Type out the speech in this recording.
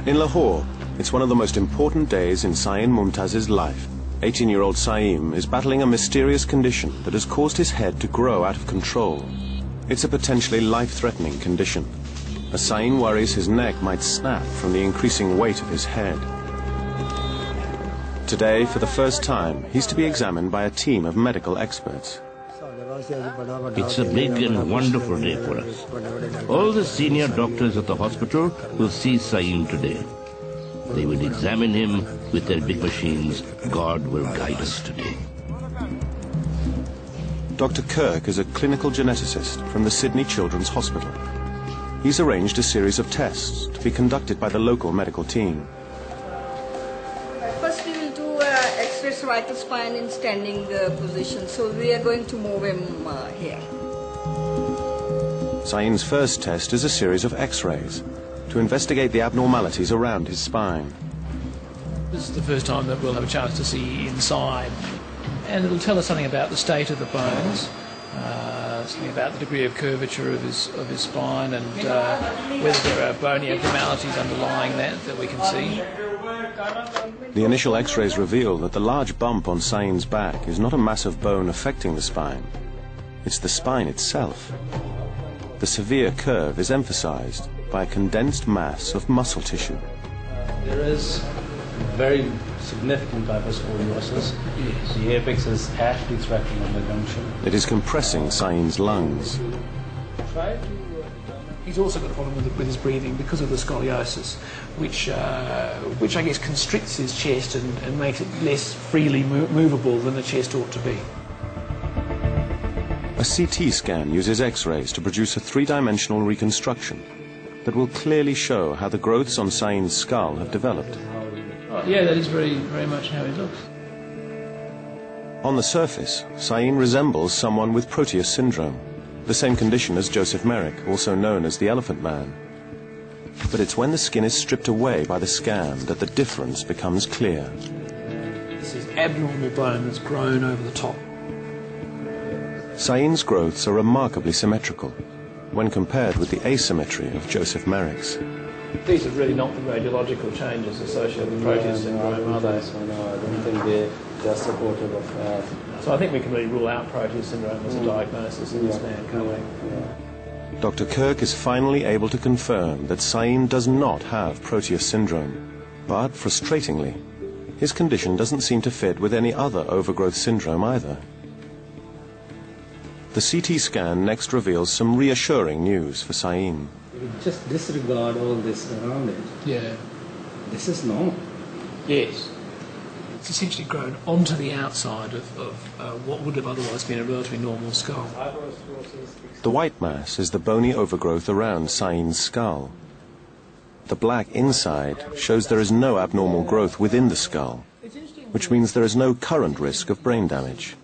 In Lahore, it's one of the most important days in Saeed Mumtaz's life. 18-year-old Saeed is battling a mysterious condition that has caused his head to grow out of control. It's a potentially life-threatening condition, as Saeed worries his neck might snap from the increasing weight of his head. Today, for the first time, he's to be examined by a team of medical experts. It's a big and wonderful day for us. All the senior doctors at the hospital will see Saeed today. They will examine him with their big machines. God will guide us today. Dr. Kirk is a clinical geneticist from the Sydney Children's Hospital. He's arranged a series of tests to be conducted by the local medical team. First we will do X-ray cervical spine in standing position. So we are going to move him here. Saeed's first test is a series of X-rays to investigate the abnormalities around his spine. This is the first time that we'll have a chance to see inside, and it'll tell us something about the state of the bones, something about the degree of curvature of his spine, and whether there are bony abnormalities underlying that we can see. The initial X-rays reveal that the large bump on Saeed's back is not a mass of bone affecting the spine. It's the spine itself. The severe curve is emphasized by a condensed mass of muscle tissue. There is very significant hyperscoliosis. Yes. The apex is actually threatening on the junction. It is compressing Saeed's lungs. He's also got a problem with his breathing because of the scoliosis, which I guess constricts his chest and makes it less freely movable than the chest ought to be. A CT scan uses X-rays to produce a three-dimensional reconstruction that will clearly show how the growths on Saeed's skull have developed. Yeah, that is very, very much how he looks. On the surface, Saeed resembles someone with Proteus syndrome, the same condition as Joseph Merrick, also known as the Elephant Man. But it's when the skin is stripped away by the scan that the difference becomes clear. This is abnormal bone that's grown over the top. Saeed's growths are remarkably symmetrical when compared with the asymmetry of Joseph Merrick's. These are really not the radiological changes associated with Proteus syndrome, are they? No, I don't think they're supportive of that. So I think we can really rule out Proteus syndrome as a diagnosis in this man, can't we? Dr. Kirk is finally able to confirm that Saeed does not have Proteus syndrome. But, frustratingly, his condition doesn't seem to fit with any other overgrowth syndrome either. The CT scan next reveals some reassuring news for Saeed. Just disregard all this around it. Yeah. This is normal. Yes. It's essentially grown onto the outside of what would have otherwise been a relatively normal skull. The white mass is the bony overgrowth around Saeed's skull. The black inside shows there is no abnormal growth within the skull, which means there is no current risk of brain damage.